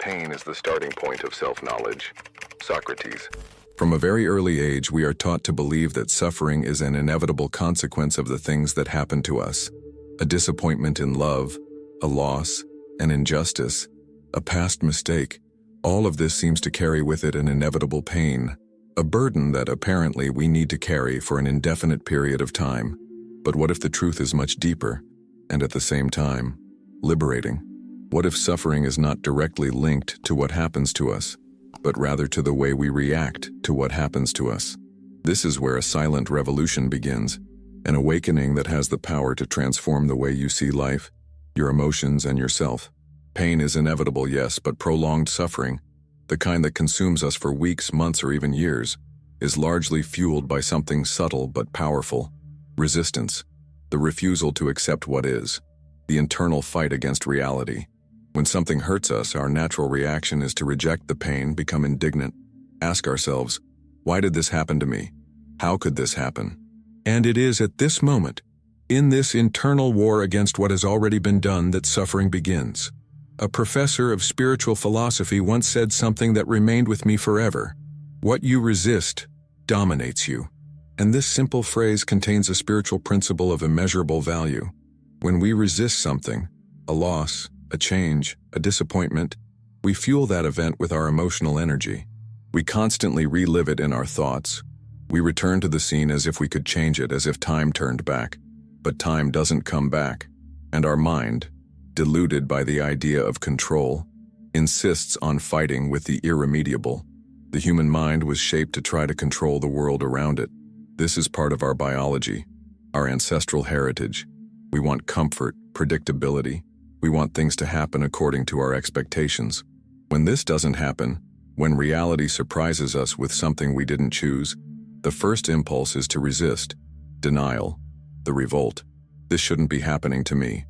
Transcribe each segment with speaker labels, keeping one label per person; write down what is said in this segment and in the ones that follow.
Speaker 1: pain is the starting point of self-knowledge. Socrates.
Speaker 2: From a very early age, we are taught to believe that suffering is an inevitable consequence of the things that happen to us. A disappointment in love, a loss, an injustice, a past mistake. All of this seems to carry with it an inevitable pain, a burden that apparently we need to carry for an indefinite period of time. But what if the truth is much deeper, and at the same time, liberating? What if suffering is not directly linked to what happens to us, but rather to the way we react to what happens to us? This is where a silent revolution begins, an awakening that has the power to transform the way you see life, your emotions, and yourself. Pain is inevitable, yes, but prolonged suffering, the kind that consumes us for weeks, months, or even years, is largely fueled by something subtle but powerful: resistance, the refusal to accept what is, the internal fight against reality. When something hurts us, our natural reaction is to reject the pain, become indignant, ask ourselves, why did this happen to me? How could this happen? And it is at this moment, in this internal war against what has already been done, that suffering begins. A professor of spiritual philosophy once said something that remained with me forever. What you resist dominates you. And this simple phrase contains a spiritual principle of immeasurable value. When we resist something, a loss, a change, a disappointment, we fuel that event with our emotional energy. We constantly relive it in our thoughts. We return to the scene as if we could change it, as if time turned back. But time doesn't come back. And our mind, deluded by the idea of control, insists on fighting with the irremediable. The human mind was shaped to try to control the world around it. This is part of our biology, our ancestral heritage. We want comfort, predictability. We want things to happen according to our expectations. When this doesn't happen, when reality surprises us with something we didn't choose, the first impulse is to resist, denial, the revolt. This shouldn't be happening to me.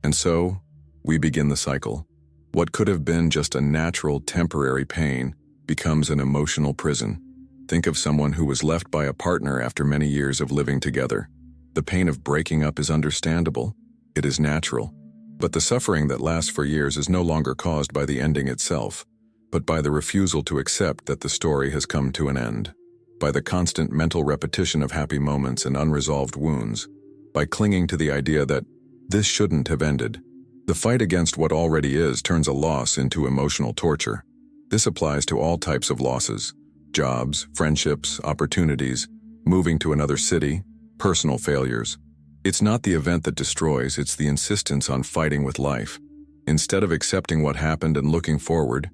Speaker 2: And so, we begin the cycle. What could have been just a natural, temporary pain becomes an emotional prison. Think of someone who was left by a partner after many years of living together. The pain of breaking up is understandable. It is natural. But the suffering that lasts for years is no longer caused by the ending itself, but by the refusal to accept that the story has come to an end, by the constant mental repetition of happy moments and unresolved wounds, by clinging to the idea that this shouldn't have ended. The fight against what already is turns a loss into emotional torture. This applies to all types of losses: jobs, friendships, opportunities, moving to another city, personal failures. It's not the event that destroys, it's the insistence on fighting with life. Instead of accepting what happened and looking forward,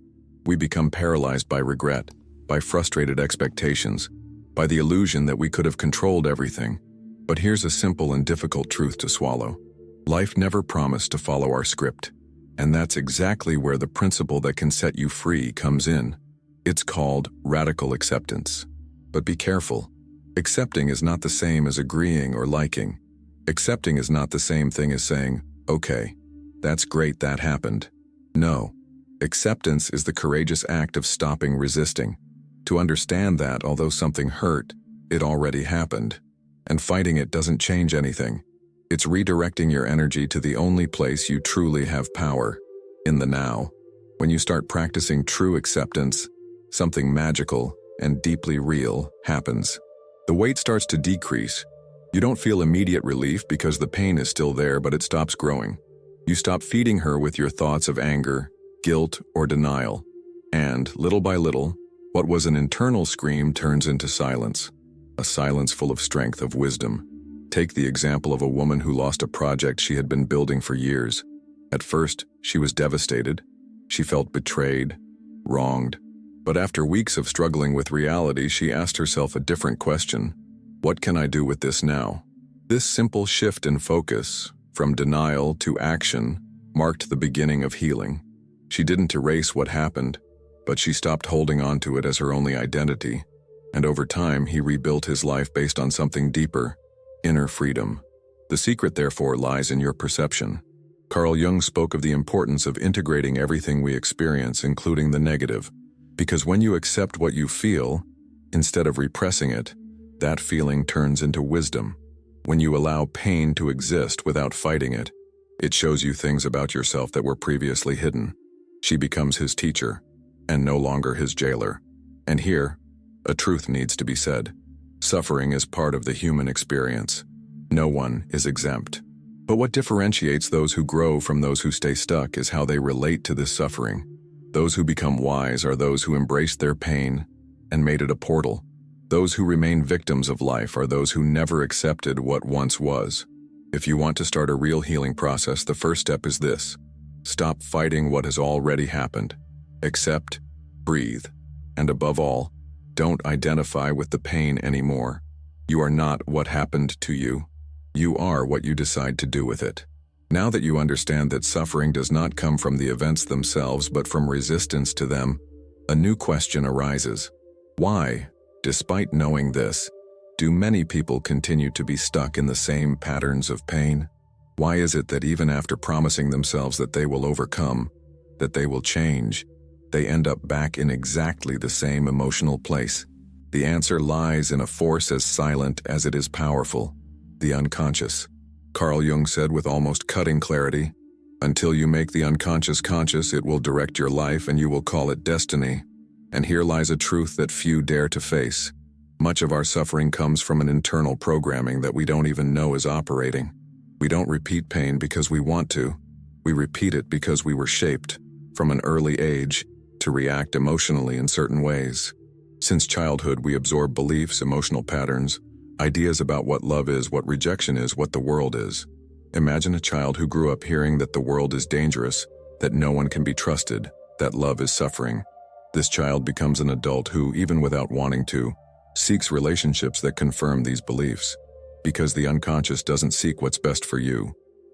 Speaker 2: we become paralyzed by regret, by frustrated expectations, by the illusion that we could have controlled everything. But here's a simple and difficult truth to swallow. Life never promised to follow our script. And that's exactly where the principle that can set you free comes in. It's called radical acceptance. But be careful. Accepting is not the same as agreeing or liking. Accepting is not the same thing as saying, okay, that's great that happened. No. Acceptance is the courageous act of stopping resisting. To understand that, although something hurt, it already happened. And fighting it doesn't change anything. It's redirecting your energy to the only place you truly have power, in the now. When you start practicing true acceptance, something magical and deeply real happens. The weight starts to decrease. You don't feel immediate relief because the pain is still there, but it stops growing. You stop feeding her with your thoughts of anger, guilt, or denial. And, little by little, what was an internal scream turns into silence. A silence full of strength, of wisdom. Take the example of a woman who lost a project she had been building for years. At first, she was devastated. She felt betrayed, wronged. But after weeks of struggling with reality, she asked herself a different question. What can I do with this now? This simple shift in focus, from denial to action, marked the beginning of healing. She didn't erase what happened, but she stopped holding on to it as her only identity. And over time, he rebuilt his life based on something deeper: inner freedom. The secret, therefore, lies in your perception. Carl Jung spoke of the importance of integrating everything we experience, including the negative. Because when you accept what you feel, instead of repressing it, that feeling turns into wisdom. When you allow pain to exist without fighting it, it shows you things about yourself that were previously hidden. She becomes his teacher, and no longer his jailer. And here, a truth needs to be said. Suffering is part of the human experience. No one is exempt. But what differentiates those who grow from those who stay stuck is how they relate to this suffering. Those who become wise are those who embraced their pain and made it a portal. Those who remain victims of life are those who never accepted what once was. If you want to start a real healing process, the first step is this. Stop fighting what has already happened. Accept, breathe, and above all, don't identify with the pain anymore. You are not what happened to you. You are what you decide to do with it. Now that you understand that suffering does not come from the events themselves but from resistance to them, a new question arises. Why, despite knowing this, do many people continue to be stuck in the same patterns of pain? Why is it that even after promising themselves that they will overcome, that they will change, they end up back in exactly the same emotional place? The answer lies in a force as silent as it is powerful, the unconscious. Carl Jung said with almost cutting clarity, "Until you make the unconscious conscious, it will direct your life and you will call it destiny." And here lies a truth that few dare to face. Much of our suffering comes from an internal programming that we don't even know is operating. We don't repeat pain because we want to. We repeat it because we were shaped, from an early age, to react emotionally in certain ways. Since childhood, we absorb beliefs, emotional patterns, ideas about what love is, what rejection is, what the world is. Imagine a child who grew up hearing that the world is dangerous, that no one can be trusted, that love is suffering. This child becomes an adult who, even without wanting to, seeks relationships that confirm these beliefs. Because the unconscious doesn't seek what's best for you.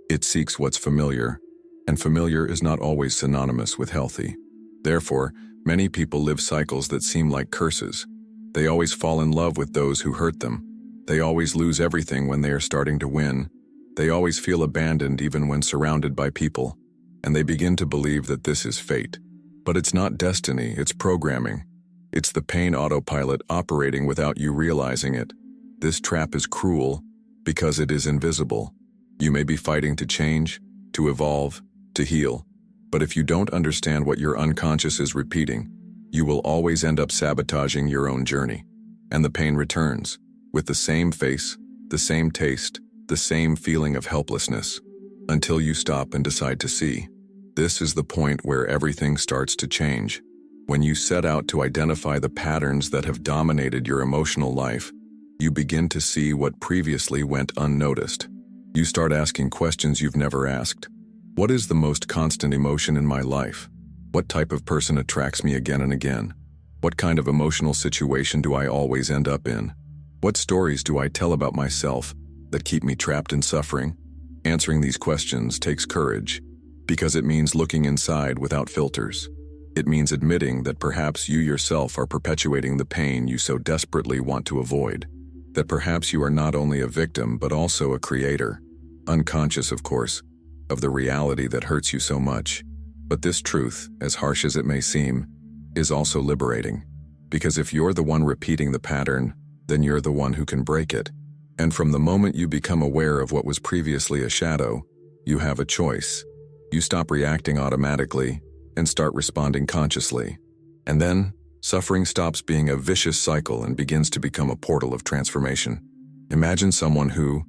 Speaker 2: It seeks what's familiar, and familiar is not always synonymous with healthy. Therefore, many people live cycles that seem like curses. They always fall in love with those who hurt them. They always lose everything when they are starting to win. They always feel abandoned even when surrounded by people. And they begin to believe that this is fate. But it's not destiny, it's programming. It's the pain autopilot operating without you realizing it. This trap is cruel because it is invisible. You may be fighting to change, to evolve, to heal. But if you don't understand what your unconscious is repeating, you will always end up sabotaging your own journey. And the pain returns, with the same face, the same taste, the same feeling of helplessness, until you stop and decide to see. This is the point where everything starts to change. When you set out to identify the patterns that have dominated your emotional life, you begin to see what previously went unnoticed. You start asking questions you've never asked. What is the most constant emotion in my life? What type of person attracts me again and again? What kind of emotional situation do I always end up in? What stories do I tell about myself that keep me trapped in suffering? Answering these questions takes courage, because it means looking inside without filters. It means admitting that perhaps you yourself are perpetuating the pain you so desperately want to avoid. That perhaps you are not only a victim but also a creator, unconscious of course, of the reality that hurts you so much. But this truth, as harsh as it may seem, is also liberating. Because if you're the one repeating the pattern, then you're the one who can break it. And from the moment you become aware of what was previously a shadow, you have a choice. You stop reacting automatically and start responding consciously. And then, suffering stops being a vicious cycle and begins to become a portal of transformation. Imagine someone who,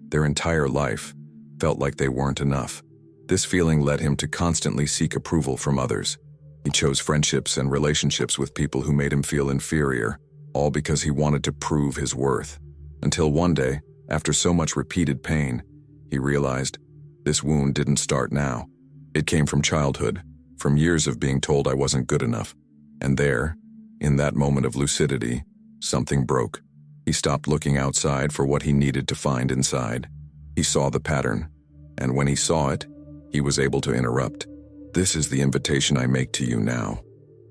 Speaker 2: their entire life, felt like they weren't enough. This feeling led him to constantly seek approval from others. He chose friendships and relationships with people who made him feel inferior, all because he wanted to prove his worth. Until one day, after so much repeated pain, he realized this wound didn't start now. It came from childhood, from years of being told I wasn't good enough. And there, in that moment of lucidity, something broke. He stopped looking outside for what he needed to find inside. He saw the pattern, and when he saw it, he was able to interrupt. This is the invitation I make to you now.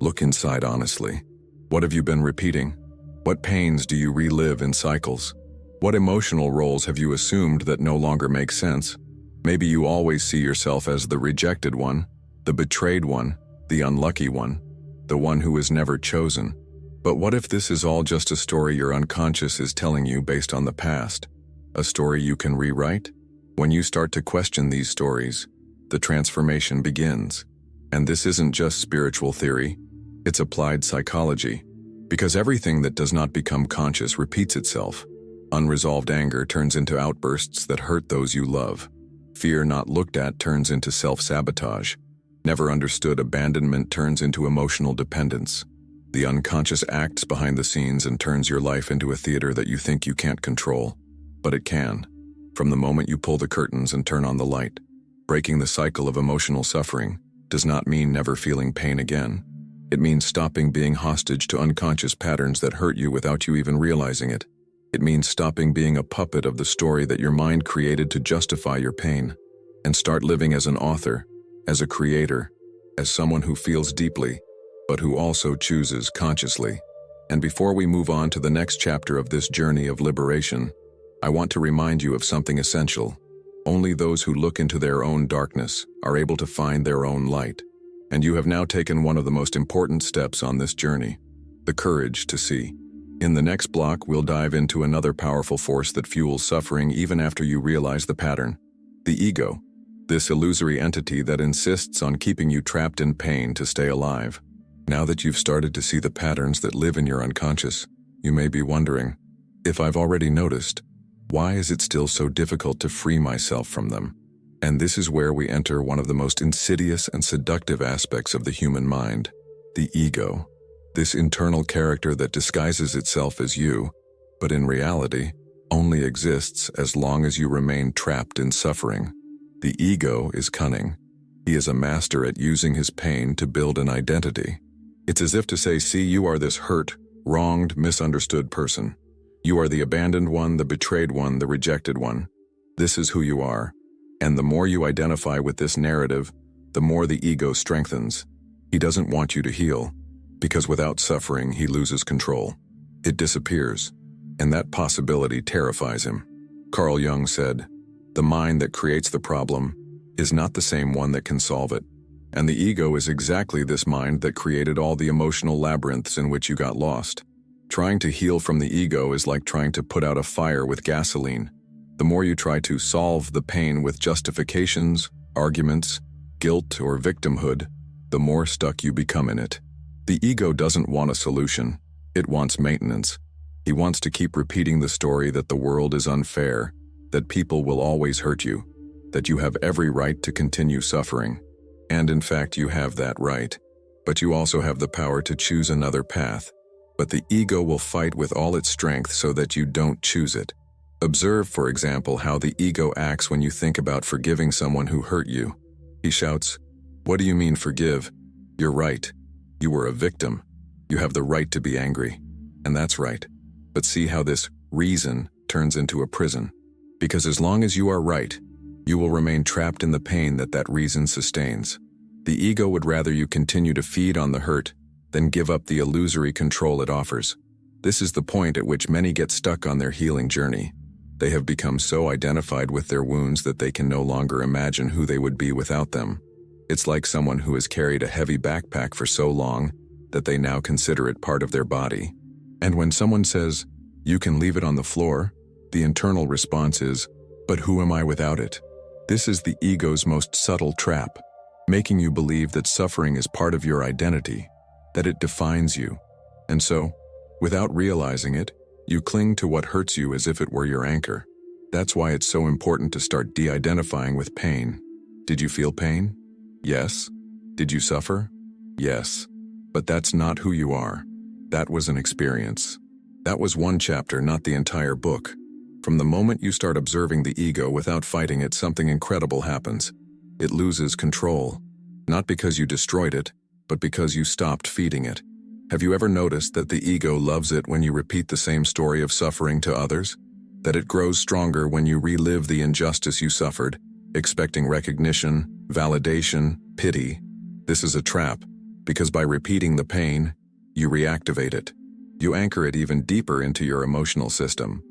Speaker 2: Look inside honestly. What have you been repeating? What pains do you relive in cycles? What emotional roles have you assumed that no longer make sense? Maybe you always see yourself as the rejected one, the betrayed one, the unlucky one, the one who was never chosen. But what if this is all just a story your unconscious is telling you based on the past? A story you can rewrite? When you start to question these stories, the transformation begins. And this isn't just spiritual theory, it's applied psychology. Because everything that does not become conscious repeats itself. Unresolved anger turns into outbursts that hurt those you love. Fear not looked at turns into self-sabotage. Never understood abandonment turns into emotional dependence. The unconscious acts behind the scenes and turns your life into a theater that you think you can't control. But it can, from the moment you pull the curtains and turn on the light. Breaking the cycle of emotional suffering does not mean never feeling pain again. It means stopping being hostage to unconscious patterns that hurt you without you even realizing it. It means stopping being a puppet of the story that your mind created to justify your pain, and start living as an author, as a creator, as someone who feels deeply, but who also chooses consciously. And before we move on to the next chapter of this journey of liberation, I want to remind you of something essential. Only those who look into their own darkness are able to find their own light. And you have now taken one of the most important steps on this journey, the courage to see. In the next block, we'll dive into another powerful force that fuels suffering even after you realize the pattern, the ego, this illusory entity that insists on keeping you trapped in pain to stay alive. Now that you've started to see the patterns that live in your unconscious, you may be wondering, if I've already noticed, why is it still so difficult to free myself from them? And this is where we enter one of the most insidious and seductive aspects of the human mind, the ego. This internal character that disguises itself as you, but in reality, only exists as long as you remain trapped in suffering. The ego is cunning. He is a master at using his pain to build an identity. It's as if to say, see, you are this hurt, wronged, misunderstood person. You are the abandoned one, the betrayed one, the rejected one. This is who you are. And the more you identify with this narrative, the more the ego strengthens. He doesn't want you to heal, because without suffering, he loses control. It disappears, and that possibility terrifies him. Carl Jung said, "The mind that creates the problem is not the same one that can solve it." And the ego is exactly this mind that created all the emotional labyrinths in which you got lost. Trying to heal from the ego is like trying to put out a fire with gasoline. The more you try to solve the pain with justifications, arguments, guilt, or victimhood, the more stuck you become in it. The ego doesn't want a solution. It wants maintenance. He wants to keep repeating the story that the world is unfair, that people will always hurt you, that you have every right to continue suffering. And in fact, you have that right. But you also have the power to choose another path. But the ego will fight with all its strength so that you don't choose it. Observe, for example, how the ego acts when you think about forgiving someone who hurt you. He shouts, "What do you mean forgive? You're right. You were a victim. You have the right to be angry." And that's right. But see how this reason turns into a prison. Because as long as you are right, you will remain trapped in the pain that reason sustains. The ego would rather you continue to feed on the hurt than give up the illusory control it offers. This is the point at which many get stuck on their healing journey. They have become so identified with their wounds that they can no longer imagine who they would be without them. It's like someone who has carried a heavy backpack for so long that they now consider it part of their body. And when someone says, "You can leave it on the floor," the internal response is, "But who am I without it?" This is the ego's most subtle trap, making you believe that suffering is part of your identity, that it defines you. And so, without realizing it, you cling to what hurts you as if it were your anchor. That's why it's so important to start de-identifying with pain. Did you feel pain? Yes. Did you suffer? Yes. But that's not who you are. That was an experience. That was one chapter, not the entire book. From the moment you start observing the ego without fighting it, something incredible happens. It loses control. Not because you destroyed it, but because you stopped feeding it. Have you ever noticed that the ego loves it when you repeat the same story of suffering to others? That it grows stronger when you relive the injustice you suffered, expecting recognition, validation, pity? This is a trap, because by repeating the pain, you reactivate it. You anchor it even deeper into your emotional system.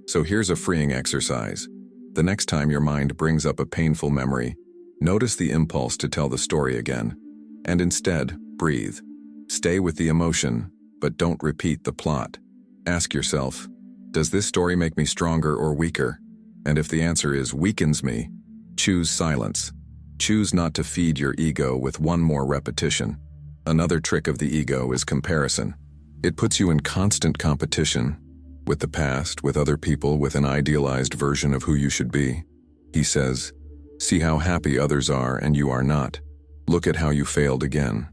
Speaker 2: So here's a freeing exercise. The next time your mind brings up a painful memory, notice the impulse to tell the story again. And instead, breathe. Stay with the emotion, but don't repeat the plot. Ask yourself, does this story make me stronger or weaker? And if the answer is weakens me, choose silence. Choose not to feed your ego with one more repetition. Another trick of the ego is comparison. It puts you in constant competition with the past, with other people, with an idealized version of who you should be. He says, "See how happy others are and you are not. Look at how you failed again.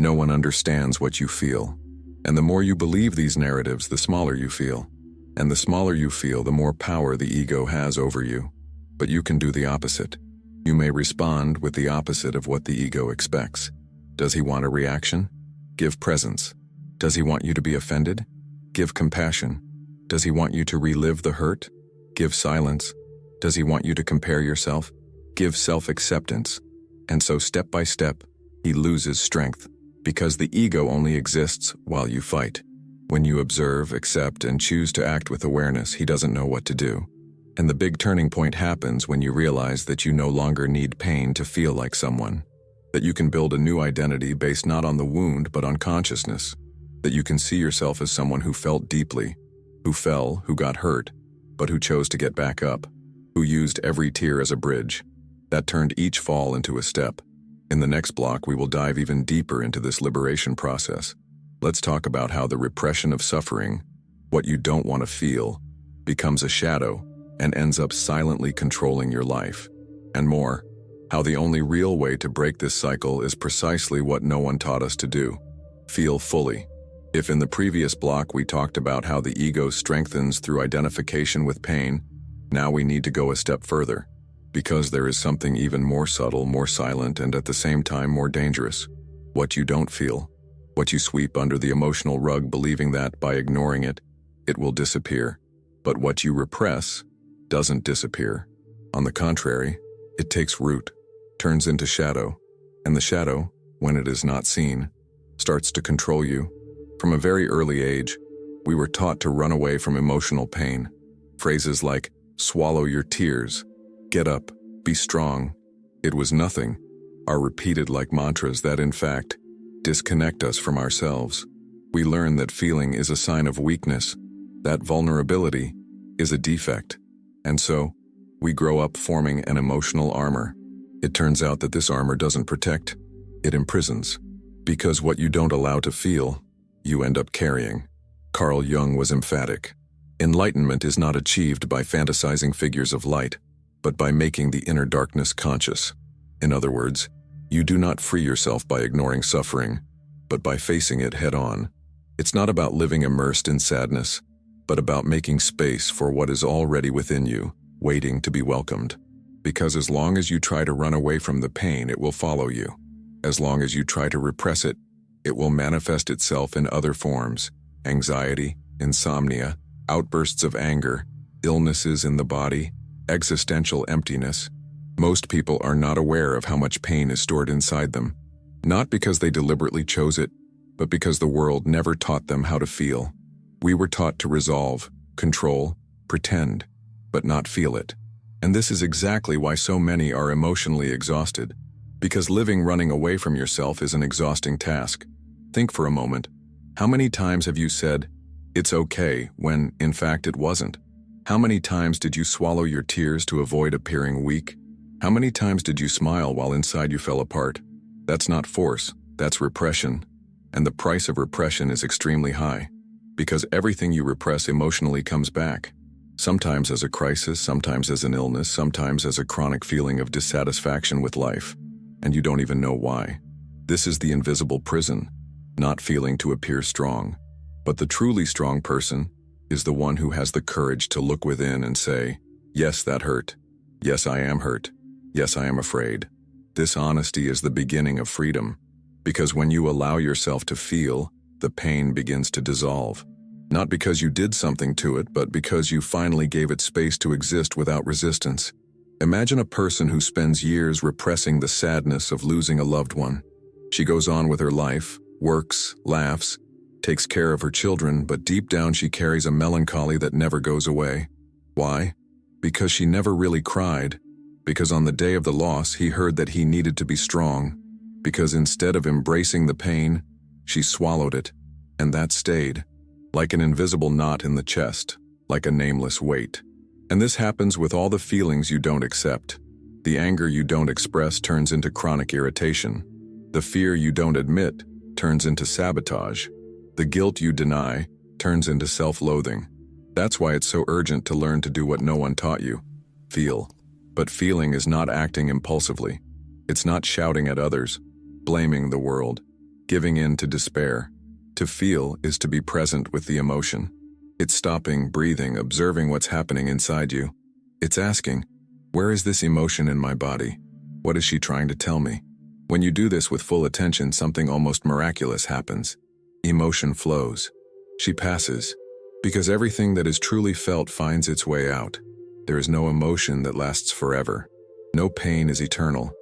Speaker 2: No one understands what you feel." And the more you believe these narratives, the smaller you feel. And the smaller you feel, the more power the ego has over you. But you can do the opposite. You may respond with the opposite of what the ego expects. Does he want a reaction? Give presence. Does he want you to be offended? Give compassion. Does he want you to relive the hurt? Give silence. Does he want you to compare yourself? Give self-acceptance. And so step by step, he loses strength, because the ego only exists while you fight. When you observe, accept, and choose to act with awareness, he doesn't know what to do. And the big turning point happens when you realize that you no longer need pain to feel like someone. That you can build a new identity based not on the wound but on consciousness. That you can see yourself as someone who felt deeply, who fell, who got hurt, but who chose to get back up, who used every tear as a bridge. That turned each fall into a step. In the next block, we will dive even deeper into this liberation process. Let's talk about how the repression of suffering, what you don't want to feel, becomes a shadow and ends up silently controlling your life. And more, how the only real way to break this cycle is precisely what no one taught us to do: feel fully. If in the previous block we talked about how the ego strengthens through identification with pain, now we need to go a step further, because there is something even more subtle, more silent, and at the same time more dangerous. What you don't feel, what you sweep under the emotional rug believing that by ignoring it, it will disappear. But what you repress doesn't disappear. On the contrary, it takes root, turns into shadow, and the shadow, when it is not seen, starts to control you. From a very early age, we were taught to run away from emotional pain. Phrases like, "swallow your tears," "get up," "be strong," "it was nothing," are repeated like mantras that, in fact, disconnect us from ourselves. We learn that feeling is a sign of weakness, that vulnerability is a defect. And so, we grow up forming an emotional armor. It turns out that this armor doesn't protect, it imprisons. Because what you don't allow to feel, you end up carrying. Carl Jung was emphatic. Enlightenment is not achieved by fantasizing figures of light, but by making the inner darkness conscious. In other words, you do not free yourself by ignoring suffering, but by facing it head-on. It's not about living immersed in sadness, but about making space for what is already within you, waiting to be welcomed. Because as long as you try to run away from the pain, it will follow you. As long as you try to repress it, it will manifest itself in other forms: anxiety, insomnia, outbursts of anger, illnesses in the body, existential emptiness. Most people are not aware of how much pain is stored inside them, not because they deliberately chose it, but because the world never taught them how to feel. We were taught to resolve, control, pretend, but not feel it. And this is exactly why so many are emotionally exhausted, because living running away from yourself is an exhausting task. Think for a moment. How many times have you said, "It's okay," when, in fact, it wasn't? How many times did you swallow your tears to avoid appearing weak? How many times did you smile while inside you fell apart? That's not force, that's repression. And the price of repression is extremely high, because everything you repress emotionally comes back. Sometimes as a crisis, sometimes as an illness, sometimes as a chronic feeling of dissatisfaction with life. And you don't even know why. This is the invisible prison, not feeling to appear strong. But the truly strong person is the one who has the courage to look within and say, "Yes, that hurt. Yes, I am hurt. Yes, I am afraid." This honesty is the beginning of freedom, because when you allow yourself to feel, the pain begins to dissolve. Not because you did something to it, but because you finally gave it space to exist without resistance. Imagine a person who spends years repressing the sadness of losing a loved one. She goes on with her life, works, laughs, takes care of her children, but deep down she carries a melancholy that never goes away. Why? Because she never really cried. Because on the day of the loss, he heard that he needed to be strong. Because instead of embracing the pain, she swallowed it, and that stayed, like an invisible knot in the chest, like a nameless weight. And this happens with all the feelings you don't accept. The anger you don't express turns into chronic irritation. The fear you don't admit turns into sabotage. The guilt you deny turns into self-loathing. That's why it's so urgent to learn to do what no one taught you. Feel. But feeling is not acting impulsively. It's not shouting at others, blaming the world, giving in to despair. To feel is to be present with the emotion. It's stopping, breathing, observing what's happening inside you. It's asking, where is this emotion in my body? What is she trying to tell me? When you do this with full attention, something almost miraculous happens. Emotion flows. She passes. Because everything that is truly felt finds its way out. There is no emotion that lasts forever. No pain is eternal,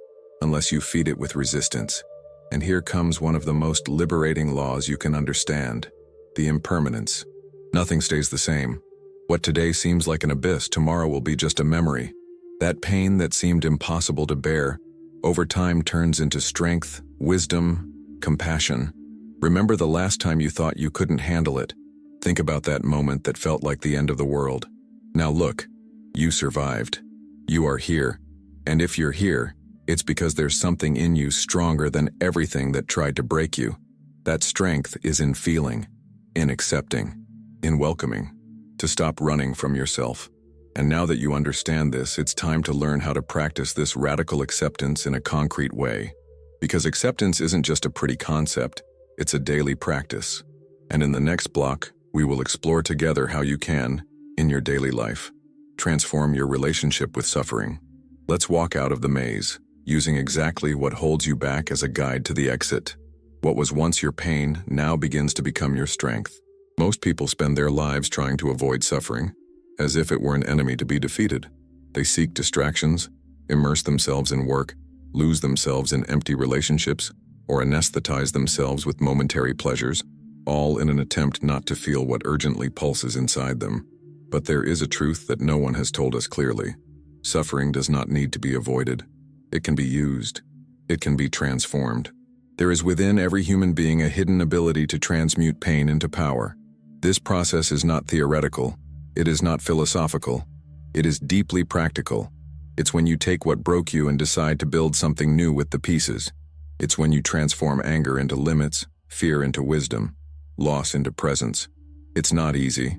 Speaker 2: unless you feed it with resistance. And here comes one of the most liberating laws you can understand: the impermanence. Nothing stays the same. What today seems like an abyss, tomorrow will be just a memory. That pain that seemed impossible to bear, over time turns into strength, wisdom, compassion. Remember the last time you thought you couldn't handle it. Think about that moment that felt like the end of the world. Now look, you survived. You are here. And if you're here, it's because there's something in you stronger than everything that tried to break you. That strength is in feeling, in accepting, in welcoming, to stop running from yourself. And now that you understand this, it's time to learn how to practice this radical acceptance in a concrete way. Because acceptance isn't just a pretty concept, it's a daily practice. And in the next block, we will explore together how you can, in your daily life, transform your relationship with suffering. Let's walk out of the maze, using exactly what holds you back as a guide to the exit. What was once your pain now begins to become your strength. Most people spend their lives trying to avoid suffering, as if it were an enemy to be defeated. They seek distractions, immerse themselves in work, lose themselves in empty relationships, or anesthetize themselves with momentary pleasures, all in an attempt not to feel what urgently pulses inside them. But there is a truth that no one has told us clearly. Suffering does not need to be avoided. It can be used. It can be transformed. There is within every human being a hidden ability to transmute pain into power. This process is not theoretical. It is not philosophical. It is deeply practical. It's when you take what broke you and decide to build something new with the pieces. It's when you transform anger into limits, fear into wisdom, loss into presence. It's not easy.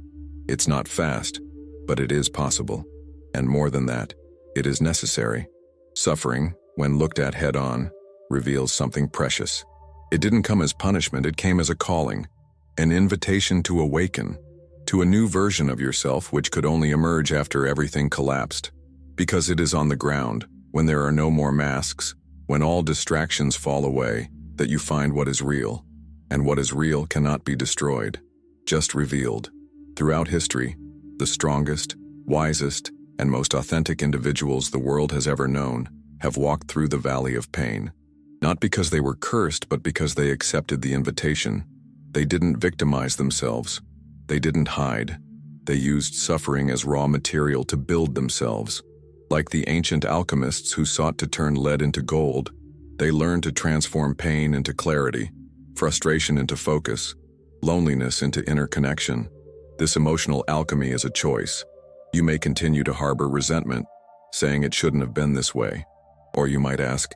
Speaker 2: It's not fast, but it is possible. And more than that, it is necessary. Suffering, when looked at head-on, reveals something precious. It didn't come as punishment, it came as a calling, an invitation to awaken, to a new version of yourself which could only emerge after everything collapsed. Because it is on the ground, when there are no more masks, when all distractions fall away, that you find what is real. And what is real cannot be destroyed, just revealed. Throughout history, the strongest, wisest, and most authentic individuals the world has ever known have walked through the valley of pain. Not because they were cursed, but because they accepted the invitation. They didn't victimize themselves. They didn't hide. They used suffering as raw material to build themselves. Like the ancient alchemists who sought to turn lead into gold, they learned to transform pain into clarity, frustration into focus, loneliness into inner connection. This emotional alchemy is a choice. You may continue to harbor resentment, saying it shouldn't have been this way. Or you might ask,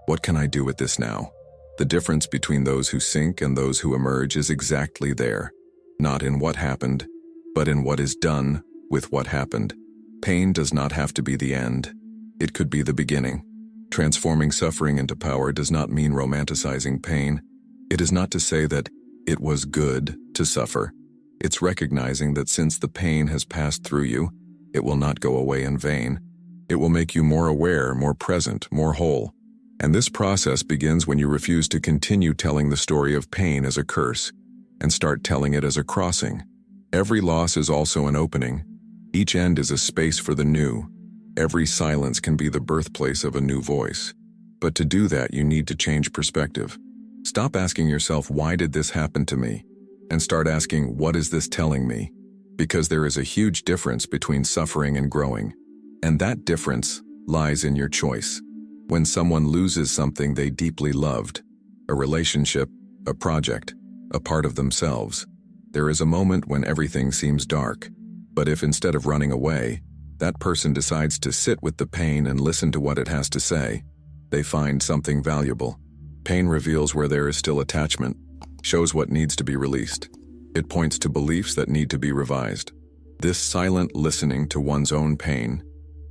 Speaker 2: what can I do with this now? The difference between those who sink and those who emerge is exactly there. Not in what happened, but in what is done with what happened. Pain does not have to be the end. It could be the beginning. Transforming suffering into power does not mean romanticizing pain. It is not to say that it was good to suffer. It's recognizing that since the pain has passed through you, it will not go away in vain. It will make you more aware, more present, more whole. And this process begins when you refuse to continue telling the story of pain as a curse and start telling it as a crossing. Every loss is also an opening. Each end is a space for the new. Every silence can be the birthplace of a new voice. But to do that, you need to change perspective. Stop asking yourself, why did this happen to me? And start asking, what is this telling me? Because there is a huge difference between suffering and growing. And that difference lies in your choice. When someone loses something they deeply loved, a relationship, a project, a part of themselves, there is a moment when everything seems dark. But if instead of running away, That person decides to sit with the pain and listen to what it has to say. They find something valuable. Pain reveals where there is still attachment, shows what needs to be released. It points to beliefs that need to be revised. This silent listening to one's own pain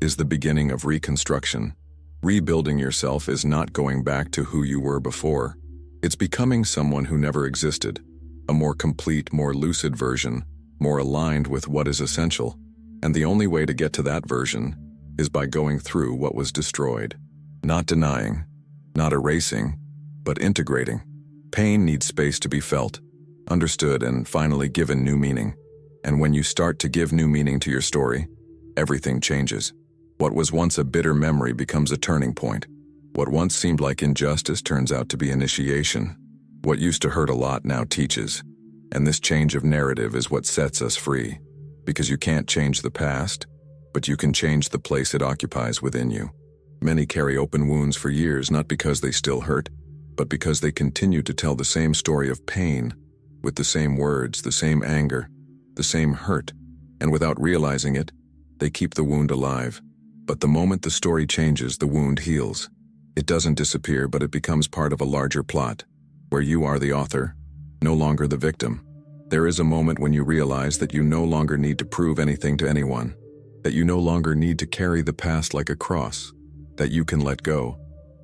Speaker 2: is the beginning of reconstruction. Rebuilding yourself is not going back to who you were before. It's becoming someone who never existed, a more complete, more lucid version, more aligned with what is essential. And the only way to get to that version is by going through what was destroyed. Not denying, not erasing, but integrating. Pain needs space to be felt, understood, and finally given new meaning. And when you start to give new meaning to your story, everything changes. What was once a bitter memory becomes a turning point. What once seemed like injustice turns out to be initiation. What used to hurt a lot now teaches. And this change of narrative is what sets us free. Because you can't change the past, but you can change the place it occupies within you. Many carry open wounds for years, not because they still hurt, but because they continue to tell the same story of pain, with the same words, the same anger, the same hurt, and without realizing it, they keep the wound alive. But the moment the story changes, the wound heals. It doesn't disappear, but it becomes part of a larger plot, where you are the author, no longer the victim. There is a moment when you realize that you no longer need to prove anything to anyone, that you no longer need to carry the past like a cross, that you can let go,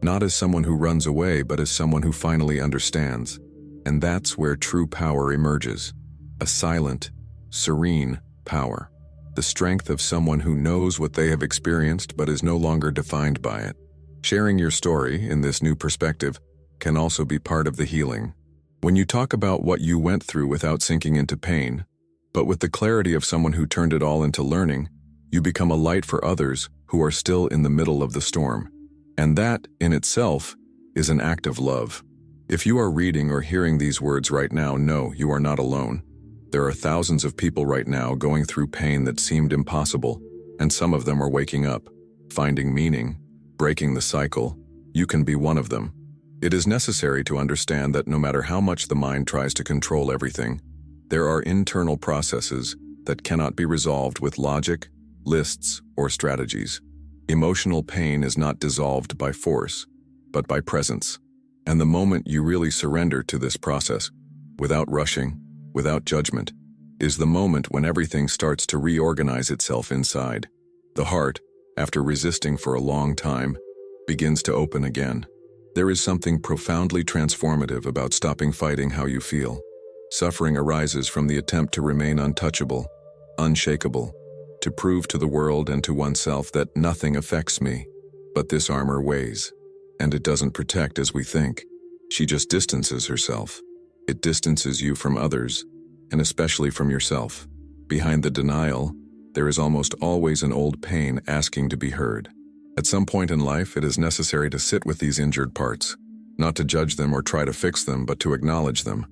Speaker 2: not as someone who runs away, but as someone who finally understands. And that's where true power emerges, a silent, serene power, the strength of someone who knows what they have experienced but is no longer defined by it. Sharing your story in this new perspective can also be part of the healing. When you talk about what you went through without sinking into pain, but with the clarity of someone who turned it all into learning, you become a light for others who are still in the middle of the storm. And that, in itself, is an act of love. If you are reading or hearing these words right now, know you are not alone. There are thousands of people right now going through pain that seemed impossible, and some of them are waking up, finding meaning, breaking the cycle. You can be one of them. It is necessary to understand that no matter how much the mind tries to control everything, there are internal processes that cannot be resolved with logic, lists, or strategies. Emotional pain is not dissolved by force, but by presence. And the moment you really surrender to this process, without rushing, without judgment, is the moment when everything starts to reorganize itself inside. The heart, after resisting for a long time, begins to open again. There is something profoundly transformative about stopping fighting how you feel. Suffering arises from the attempt to remain untouchable, unshakable, to prove to the world and to oneself that nothing affects me. But this armor weighs, and it doesn't protect as we think. She just distances herself. It distances you from others, and especially from yourself. Behind the denial, there is almost always an old pain asking to be heard. At some point in life, it is necessary to sit with these injured parts, not to judge them or try to fix them, but to acknowledge them.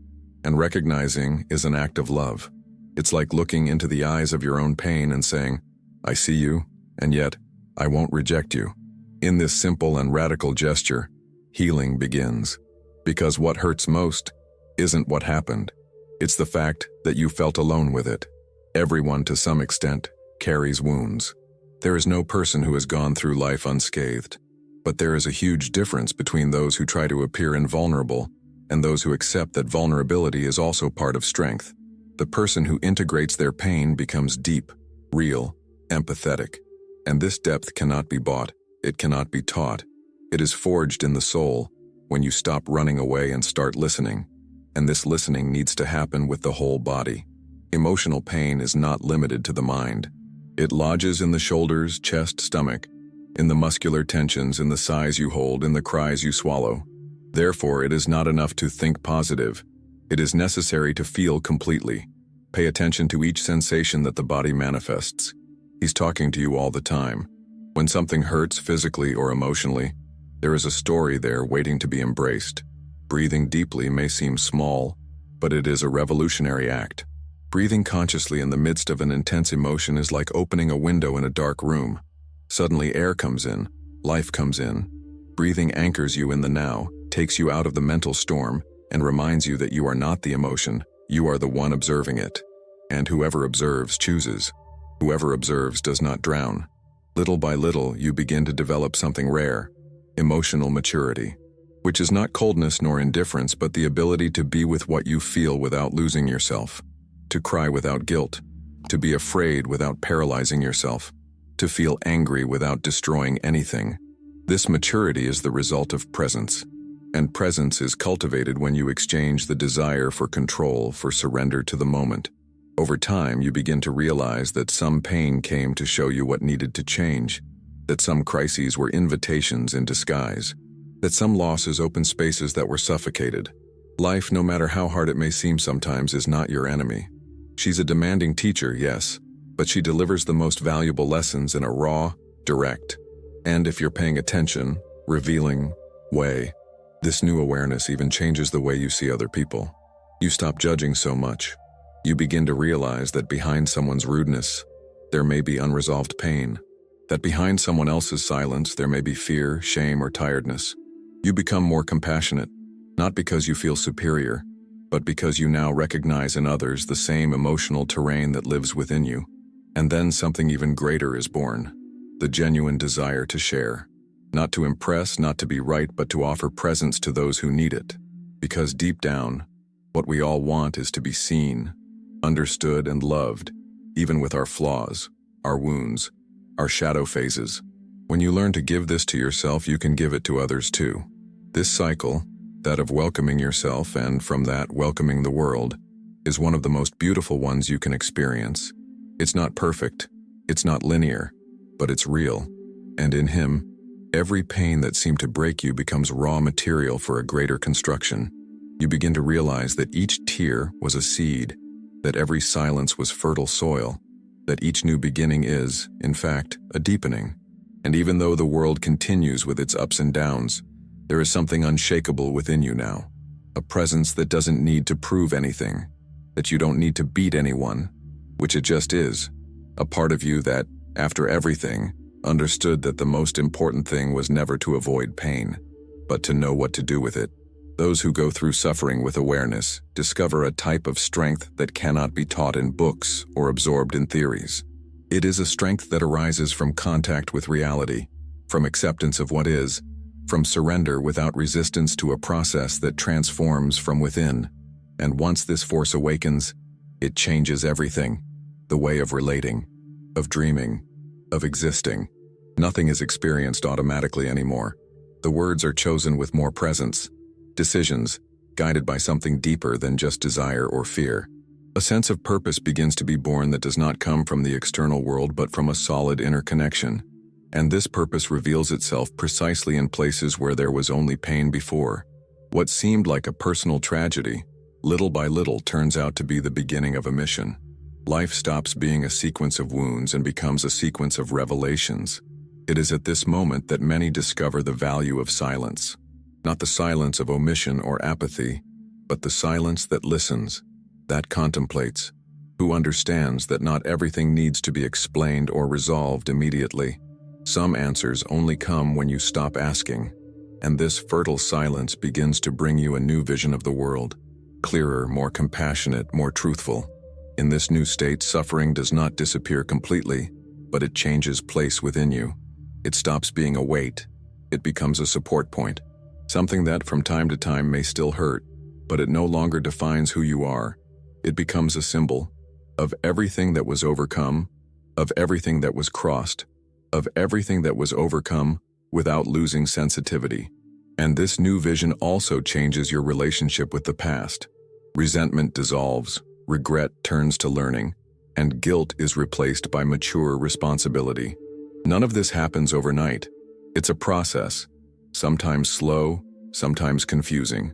Speaker 2: And recognizing is an act of love. It's like looking into the eyes of your own pain and saying, I see you, and yet I won't reject you. In this simple and radical gesture, healing begins. Because what hurts most isn't what happened. It's the fact that you felt alone with it. Everyone, to some extent, carries wounds. There is no person who has gone through life unscathed. But there is a huge difference between those who try to appear invulnerable and those who accept that vulnerability is also part of strength. The person who integrates their pain becomes deep, real, empathetic. And this depth cannot be bought. It cannot be taught. It is forged in the soul when you stop running away and start listening. And this listening needs to happen with the whole body. Emotional pain is not limited to the mind. It lodges in the shoulders, chest, stomach, in the muscular tensions, in the sighs you hold, in the cries you swallow. Therefore, it is not enough to think positive. It is necessary to feel completely. Pay attention to each sensation that the body manifests. He's talking to you all the time. When something hurts physically or emotionally, there is a story there waiting to be embraced. Breathing deeply may seem small, but it is a revolutionary act. Breathing consciously in the midst of an intense emotion is like opening a window in a dark room. Suddenly air comes in, life comes in. Breathing anchors you in the now, takes you out of the mental storm, and reminds you that you are not the emotion, you are the one observing it. And whoever observes chooses. Whoever observes does not drown. Little by little, you begin to develop something rare, emotional maturity, which is not coldness nor indifference, but the ability to be with what you feel without losing yourself, to cry without guilt, to be afraid without paralyzing yourself, to feel angry without destroying anything. This maturity is the result of presence, and presence is cultivated when you exchange the desire for control for surrender to the moment. Over time, you begin to realize that some pain came to show you what needed to change, that some crises were invitations in disguise, that some losses opened spaces that were suffocated. Life, no matter how hard it may seem sometimes, is not your enemy. She's a demanding teacher, yes, but she delivers the most valuable lessons in a raw, direct, and if you're paying attention, revealing way. This new awareness even changes the way you see other people. You stop judging so much. You begin to realize that behind someone's rudeness, there may be unresolved pain, that behind someone else's silence, there may be fear, shame, or tiredness. You become more compassionate, not because you feel superior, but because you now recognize in others the same emotional terrain that lives within you. And then something even greater is born, the genuine desire to share. Not to impress, not to be right, but to offer presence to those who need it. Because deep down, what we all want is to be seen, understood, and loved, even with our flaws, our wounds, our shadow phases. When you learn to give this to yourself, you can give it to others too. This cycle, that of welcoming yourself and from that welcoming the world, is one of the most beautiful ones you can experience. It's not perfect, it's not linear, but it's real. And in him, every pain that seemed to break you becomes raw material for a greater construction. You begin to realize that each tear was a seed, that every silence was fertile soil, that each new beginning is, in fact, a deepening. And even though the world continues with its ups and downs, there is something unshakable within you now, a presence that doesn't need to prove anything, that you don't need to beat anyone, which it just is, a part of you that, after everything, understood that the most important thing was never to avoid pain, but to know what to do with it. Those who go through suffering with awareness discover a type of strength that cannot be taught in books or absorbed in theories. It is a strength that arises from contact with reality, from acceptance of what is, from surrender without resistance to a process that transforms from within. And once this force awakens, it changes everything, the way of relating, of dreaming, of existing. Nothing is experienced automatically anymore. The words are chosen with more presence. Decisions, guided by something deeper than just desire or fear. A sense of purpose begins to be born that does not come from the external world but from a solid inner connection. And this purpose reveals itself precisely in places where there was only pain before. What seemed like a personal tragedy, little by little turns out to be the beginning of a mission. Life stops being a sequence of wounds and becomes a sequence of revelations. It is at this moment that many discover the value of silence. Not the silence of omission or apathy, but the silence that listens, that contemplates, who understands that not everything needs to be explained or resolved immediately. Some answers only come when you stop asking, and this fertile silence begins to bring you a new vision of the world, clearer, more compassionate, more truthful. In this new state, suffering does not disappear completely, but it changes place within you. It stops being a weight. It becomes a support point. Something that from time to time may still hurt, but it no longer defines who you are. It becomes a symbol of everything that was overcome, of everything that was crossed, of everything that was overcome without losing sensitivity. And this new vision also changes your relationship with the past. Resentment dissolves, regret turns to learning, and guilt is replaced by mature responsibility. None of this happens overnight. It's a process. Sometimes slow, sometimes confusing.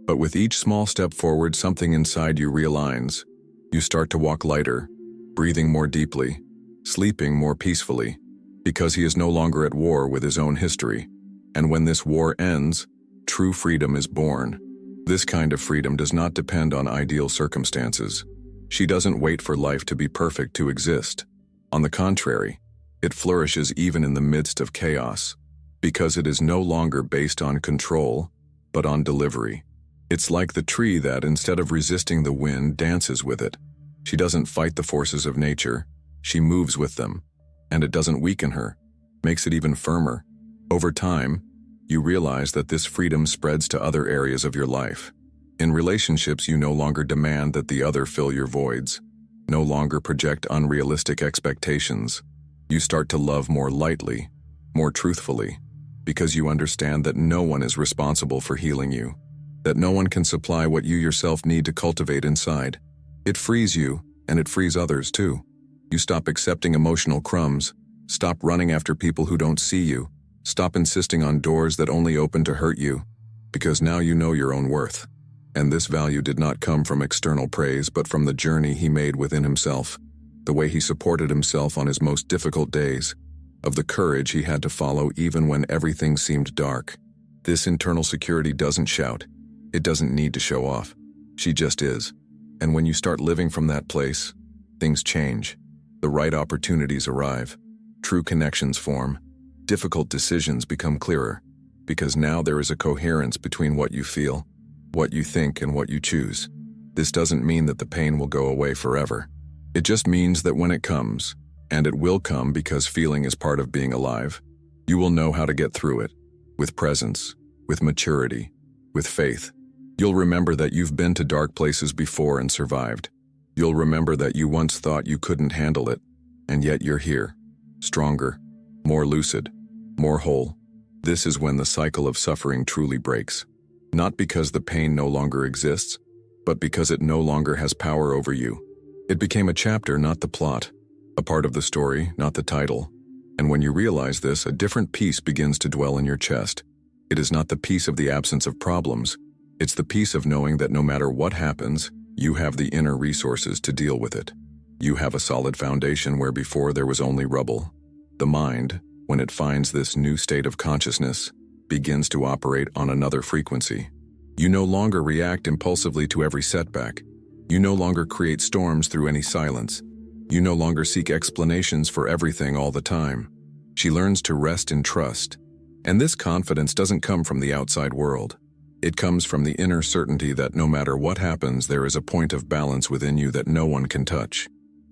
Speaker 2: But with each small step forward, something inside you realigns. You start to walk lighter, breathing more deeply, sleeping more peacefully, because he is no longer at war with his own history. And when this war ends, true freedom is born. This kind of freedom does not depend on ideal circumstances. She doesn't wait for life to be perfect to exist. On the contrary, it flourishes even in the midst of chaos, because it is no longer based on control, but on delivery. It's like the tree that, instead of resisting the wind, dances with it. She doesn't fight the forces of nature. She moves with them, and it doesn't weaken her, makes it even firmer. Over time, you realize that this freedom spreads to other areas of your life. In relationships, you no longer demand that the other fill your voids, no longer project unrealistic expectations. You start to love more lightly, more truthfully, because you understand that no one is responsible for healing you, that no one can supply what you yourself need to cultivate inside. It frees you, and it frees others too. You stop accepting emotional crumbs, stop running after people who don't see you, stop insisting on doors that only open to hurt you, because now you know your own worth. And this value did not come from external praise, but from the journey he made within himself, the way he supported himself on his most difficult days, of the courage he had to follow even when everything seemed dark. This internal security doesn't shout. It doesn't need to show off. She just is. And when you start living from that place, things change. The right opportunities arrive. True connections form. Difficult decisions become clearer, because now there is a coherence between what you feel, what you think, and what you choose. This doesn't mean that the pain will go away forever. It just means that when it comes, and it will come because feeling is part of being alive, you will know how to get through it, with presence, with maturity, with faith. You'll remember that you've been to dark places before and survived. You'll remember that you once thought you couldn't handle it, and yet you're here, stronger, more lucid, more whole. This is when the cycle of suffering truly breaks. Not because the pain no longer exists, but because it no longer has power over you. It became a chapter, not the plot, a part of the story, not the title. And when you realize this, a different peace begins to dwell in your chest. It is not the peace of the absence of problems. It's the peace of knowing that no matter what happens, you have the inner resources to deal with it. You have a solid foundation where before there was only rubble. The mind, when it finds this new state of consciousness, begins to operate on another frequency. You no longer react impulsively to every setback. You no longer create storms through any silence. You no longer seek explanations for everything all the time. She learns to rest in trust. And this confidence doesn't come from the outside world. It comes from the inner certainty that no matter what happens, there is a point of balance within you that no one can touch.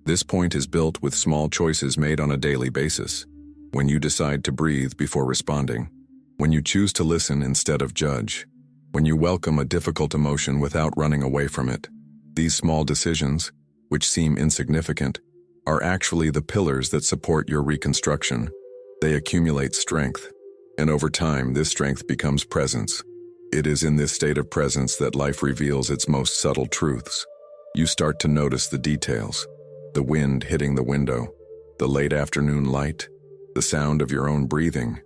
Speaker 2: This point is built with small choices made on a daily basis. When you decide to breathe before responding. When you choose to listen instead of judge. When you welcome a difficult emotion without running away from it. These small decisions, which seem insignificant, are actually the pillars that support your reconstruction. They accumulate strength, and over time this strength becomes presence. It is in this state of presence that life reveals its most subtle truths. You start to notice the details, the wind hitting the window, the late afternoon light, the sound of your own breathing.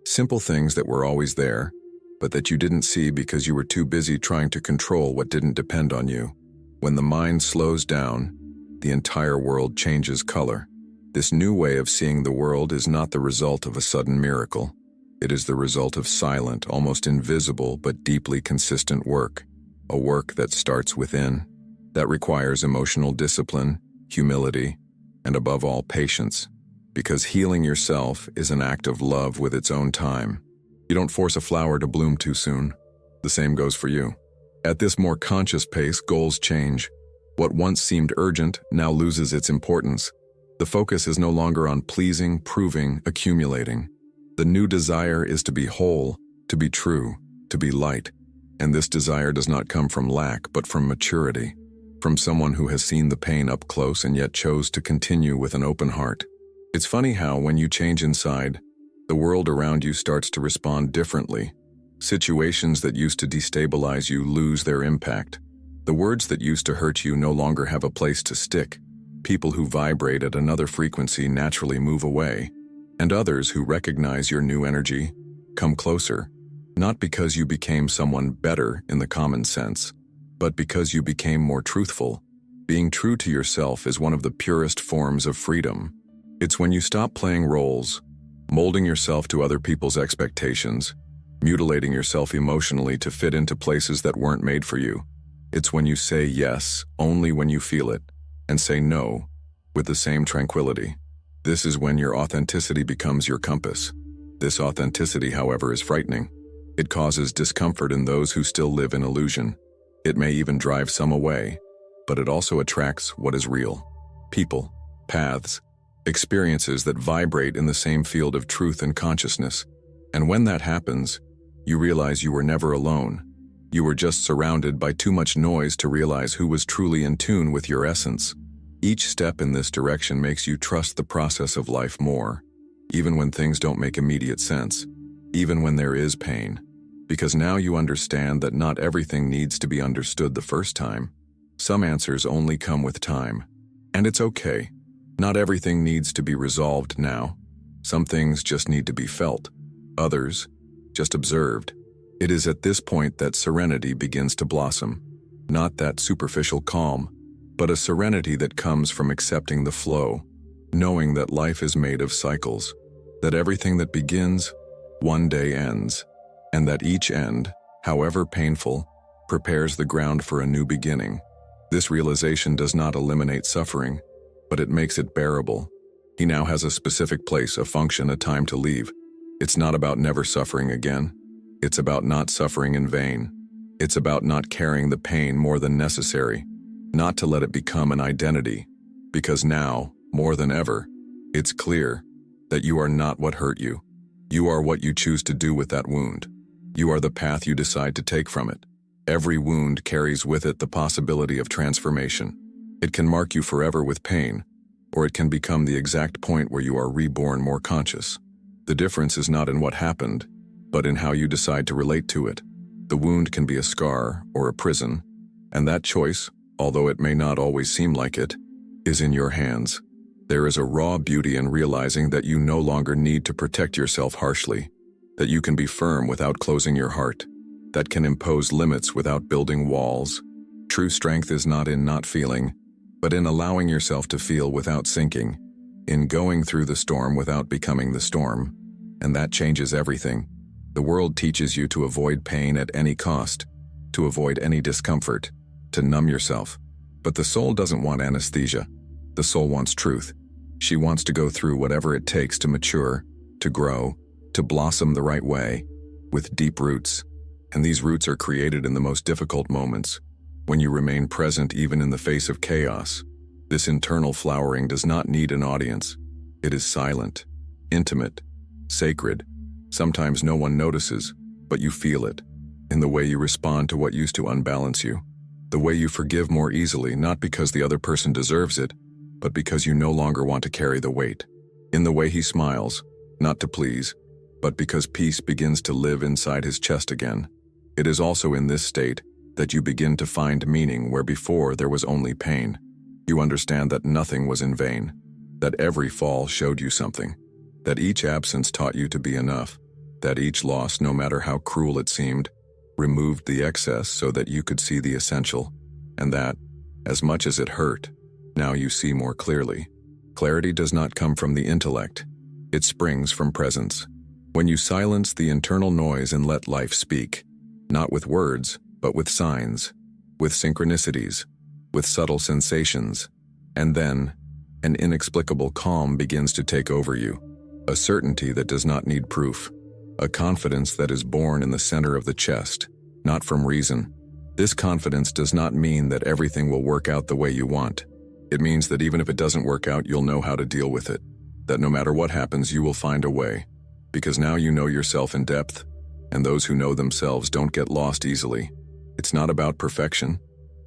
Speaker 2: Simple things that were always there, but that you didn't see because you were too busy trying to control what didn't depend on you. When the mind slows down, the entire world changes color. This new way of seeing the world is not the result of a sudden miracle. It is the result of silent, almost invisible, but deeply consistent work. A work that starts within, that requires emotional discipline, humility, and above all, patience. Because healing yourself is an act of love with its own time. You don't force a flower to bloom too soon. The same goes for you. At this more conscious pace, goals change. What once seemed urgent now loses its importance. The focus is no longer on pleasing, proving, accumulating. The new desire is to be whole, to be true, to be light. And this desire does not come from lack, but from maturity. From someone who has seen the pain up close and yet chose to continue with an open heart. It's funny how, when you change inside, the world around you starts to respond differently. Situations that used to destabilize you lose their impact. The words that used to hurt you no longer have a place to stick. People who vibrate at another frequency naturally move away. And others who recognize your new energy come closer, not because you became someone better in the common sense, but because you became more truthful. Being true to yourself is one of the purest forms of freedom. It's when you stop playing roles, molding yourself to other people's expectations, mutilating yourself emotionally to fit into places that weren't made for you. It's when you say yes only when you feel it, and say no with the same tranquility. This is when your authenticity becomes your compass. This authenticity, however, is frightening. It causes discomfort in those who still live in illusion. It may even drive some away, but it also attracts what is real. People, paths, experiences that vibrate in the same field of truth and consciousness. And when that happens, you realize you were never alone. You were just surrounded by too much noise to realize who was truly in tune with your essence. Each step in this direction makes you trust the process of life more, even when things don't make immediate sense, even when there is pain. Because now you understand that not everything needs to be understood the first time. Some answers only come with time. And it's okay. Not everything needs to be resolved now. Some things just need to be felt. Others, just observed. It is at this point that serenity begins to blossom. Not that superficial calm, but a serenity that comes from accepting the flow, knowing that life is made of cycles, that everything that begins, one day ends, and that each end, however painful, prepares the ground for a new beginning. This realization does not eliminate suffering, but it makes it bearable. He now has a specific place, a function, a time to leave. It's not about never suffering again. It's about not suffering in vain. It's about not carrying the pain more than necessary, not to let it become an identity. Because now, more than ever, it's clear that you are not what hurt you. You are what you choose to do with that wound. You are the path you decide to take from it. Every wound carries with it the possibility of transformation. It can mark you forever with pain, or it can become the exact point where you are reborn more conscious. The difference is not in what happened, but in how you decide to relate to it. The wound can be a scar or a prison, and that choice, although it may not always seem like it, is in your hands. There is a raw beauty in realizing that you no longer need to protect yourself harshly, that you can be firm without closing your heart, that can impose limits without building walls. True strength is not in not feeling, but in allowing yourself to feel without sinking, in going through the storm without becoming the storm. And that changes everything. The world teaches you to avoid pain at any cost, to avoid any discomfort, to numb yourself. But the soul doesn't want anesthesia. The soul wants truth. She wants to go through whatever it takes to mature, to grow, to blossom the right way, with deep roots. And these roots are created in the most difficult moments, when you remain present even in the face of chaos. This internal flowering does not need an audience. It is silent, intimate, sacred. Sometimes no one notices, but you feel it, in the way you respond to what used to unbalance you. The way you forgive more easily, not because the other person deserves it, but because you no longer want to carry the weight. In the way he smiles, not to please, but because peace begins to live inside his chest again. It is also in this state that you begin to find meaning where before there was only pain. You understand that nothing was in vain, that every fall showed you something, that each absence taught you to be enough, that each loss, no matter how cruel it seemed, removed the excess so that you could see the essential, and that, as much as it hurt, now you see more clearly. Clarity does not come from the intellect. It springs from presence. When you silence the internal noise and let life speak, not with words, but with signs, with synchronicities, with subtle sensations, and then an inexplicable calm begins to take over you, a certainty that does not need proof, a confidence that is born in the center of the chest, not from reason. This confidence does not mean that everything will work out the way you want. It means that even if it doesn't work out, you'll know how to deal with it, that no matter what happens, you will find a way, because now you know yourself in depth, and those who know themselves don't get lost easily. It's not about perfection.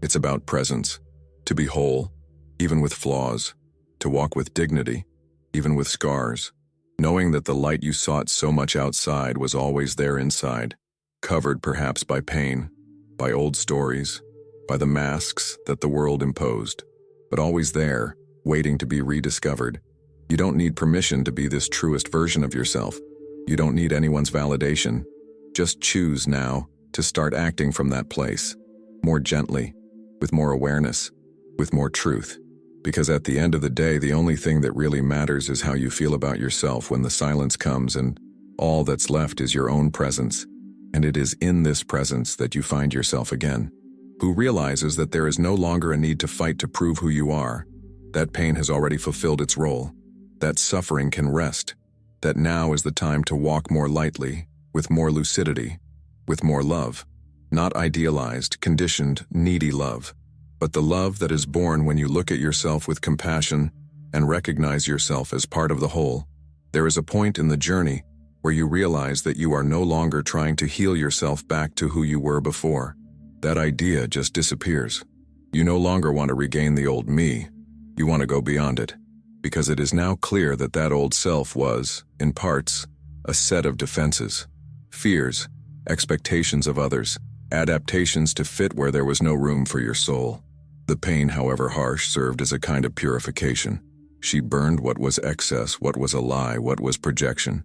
Speaker 2: It's about presence. To be whole, even with flaws. To walk with dignity, even with scars. Knowing that the light you sought so much outside was always there inside, covered perhaps by pain, by old stories, by the masks that the world imposed, but always there, waiting to be rediscovered. You don't need permission to be this truest version of yourself. You don't need anyone's validation. Just choose now to start acting from that place, more gently, with more awareness, with more truth. Because at the end of the day, the only thing that really matters is how you feel about yourself when the silence comes and all that's left is your own presence. And it is in this presence that you find yourself again, who realizes that there is no longer a need to fight to prove who you are. That pain has already fulfilled its role. That suffering can rest. That now is the time to walk more lightly, with more lucidity, with more love. Not idealized, conditioned, needy love, but the love that is born when you look at yourself with compassion and recognize yourself as part of the whole. There is a point in the journey where you realize that you are no longer trying to heal yourself back to who you were before. That idea just disappears. You no longer want to regain the old me. You want to go beyond it, because it is now clear that that old self was, in parts, a set of defenses, fears, expectations of others, adaptations to fit where there was no room for your soul. The pain, however harsh, served as a kind of purification. She burned what was excess, what was a lie, what was projection,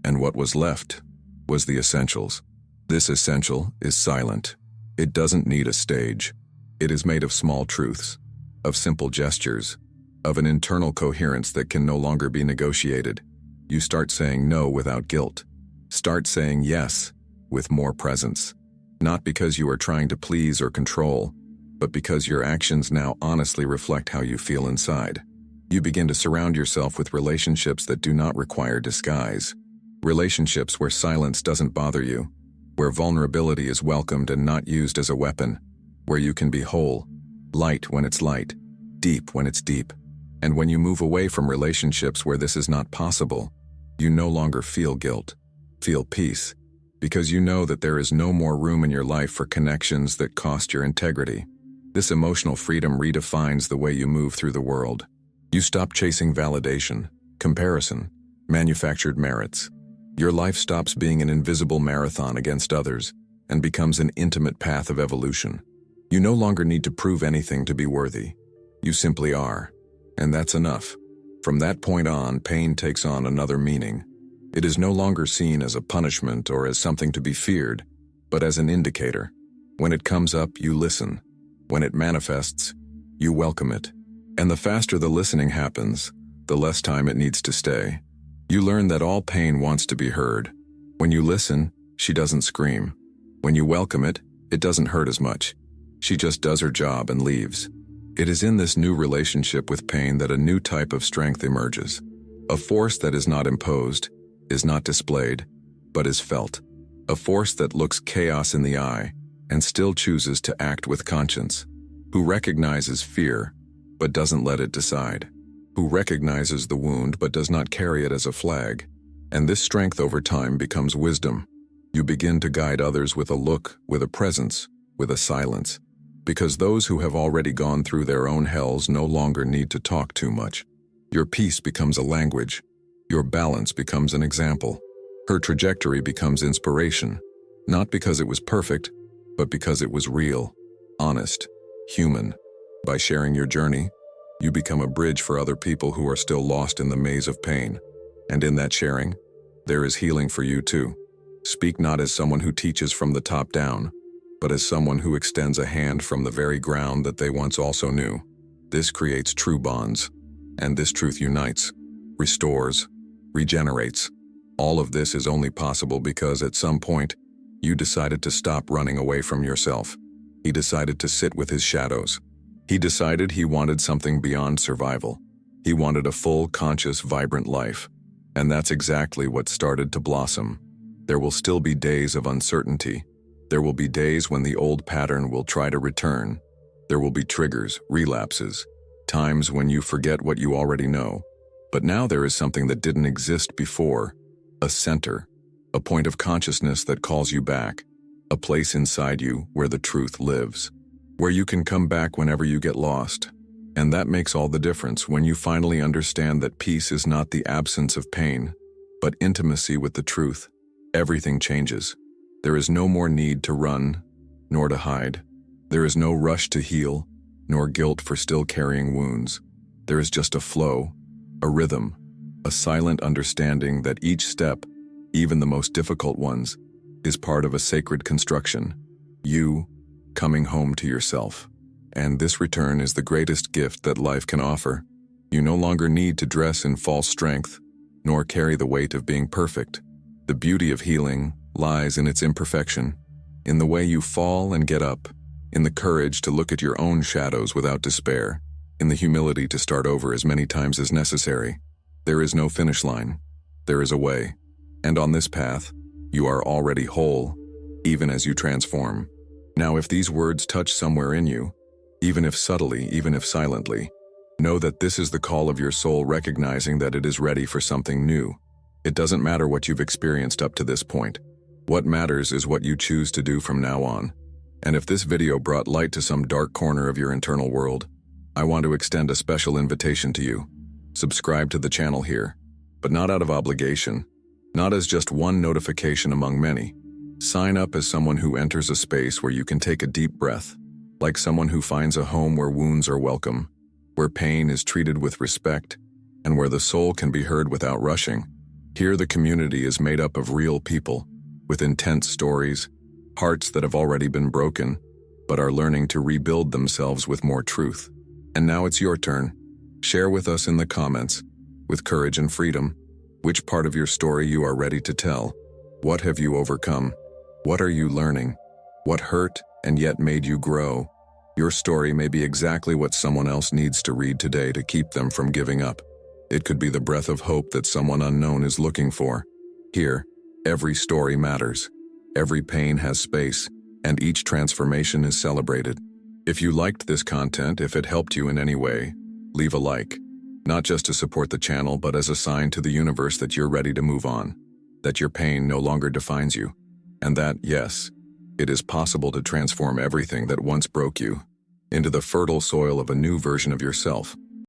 Speaker 2: and what was left was the essentials. This essential is silent. It doesn't need a stage. It is made of small truths, of simple gestures, of an internal coherence that can no longer be negotiated. You start saying no without guilt. Start saying yes with more presence. Not because you are trying to please or control, but because your actions now honestly reflect how you feel inside. You begin to surround yourself with relationships that do not require disguise. Relationships where silence doesn't bother you, where vulnerability is welcomed and not used as a weapon, where you can be whole, light when it's light, deep when it's deep. And when you move away from relationships where this is not possible, you no longer feel guilt, feel peace, because you know that there is no more room in your life for connections that cost your integrity. This emotional freedom redefines the way you move through the world. You stop chasing validation, comparison, manufactured merits. Your life stops being an invisible marathon against others and becomes an intimate path of evolution. You no longer need to prove anything to be worthy. You simply are, and that's enough. From that point on, pain takes on another meaning. It is no longer seen as a punishment or as something to be feared, but as an indicator. When it comes up, you listen. When it manifests, you welcome it. And the faster the listening happens, the less time it needs to stay. You learn that all pain wants to be heard. When you listen, she doesn't scream. When you welcome it, it doesn't hurt as much. She just does her job and leaves. It is in this new relationship with pain that a new type of strength emerges. A force that is not imposed, is not displayed, but is felt. A force that looks chaos in the eye and still chooses to act with conscience. Who recognizes fear, but doesn't let it decide. Who recognizes the wound but does not carry it as a flag. And this strength over time becomes wisdom. You begin to guide others with a look, with a presence, with a silence. Because those who have already gone through their own hells no longer need to talk too much. Your peace becomes a language. Your balance becomes an example. Her trajectory becomes inspiration. Not because it was perfect, but because it was real, honest, human. By sharing your journey, you become a bridge for other people who are still lost in the maze of pain. And in that sharing, there is healing for you too. Speak not as someone who teaches from the top down, but as someone who extends a hand from the very ground that they once also knew. This creates true bonds, and this truth unites, restores, regenerates. All of this is only possible because at some point, you decided to stop running away from yourself. He decided to sit with his shadows. He decided he wanted something beyond survival. He wanted a full, conscious, vibrant life. And that's exactly what started to blossom. There will still be days of uncertainty. There will be days when the old pattern will try to return. There will be triggers, relapses, times when you forget what you already know. But now there is something that didn't exist before, a center, a point of consciousness that calls you back, a place inside you where the truth lives, where you can come back whenever you get lost. And that makes all the difference when you finally understand that peace is not the absence of pain, but intimacy with the truth. Everything changes. There is no more need to run, nor to hide. There is no rush to heal, nor guilt for still carrying wounds. There is just a flow, a rhythm, a silent understanding that each step, even the most difficult ones, is part of a sacred construction. You coming home to yourself. And this return is the greatest gift that life can offer. You no longer need to dress in false strength, nor carry the weight of being perfect. The beauty of healing lies in its imperfection, in the way you fall and get up, in the courage to look at your own shadows without despair, in the humility to start over as many times as necessary. There is no finish line. There is a way. And on this path, you are already whole, even as you transform. Now, if these words touch somewhere in you, even if subtly, even if silently, Know that this is the call of your soul recognizing that it is ready for something new. It doesn't matter what you've experienced up to this point. What matters is what you choose to do from now on. And if this video brought light to some dark corner of your internal world, I want to extend a special invitation to you. Subscribe to the channel here, but not out of obligation, not as just one notification among many. Sign up as someone who enters a space where you can take a deep breath, like someone who finds a home where wounds are welcome, where pain is treated with respect, and where the soul can be heard without rushing. Here the community is made up of real people, with intense stories, hearts that have already been broken, but are learning to rebuild themselves with more truth. And now it's your turn. Share with us in the comments, with courage and freedom, which part of your story you are ready to tell. What have you overcome? What are you learning? What hurt and yet made you grow? Your story may be exactly what someone else needs to read today to keep them from giving up. It could be the breath of hope that someone unknown is looking for. Here, every story matters. Every pain has space, and each transformation is celebrated. If you liked this content, if it helped you in any way, leave a like. Not just to support the channel, but as a sign to the universe that you're ready to move on, that your pain no longer defines you, and that, yes, it is possible to transform everything that once broke you into the fertile soil of a new version of yourself.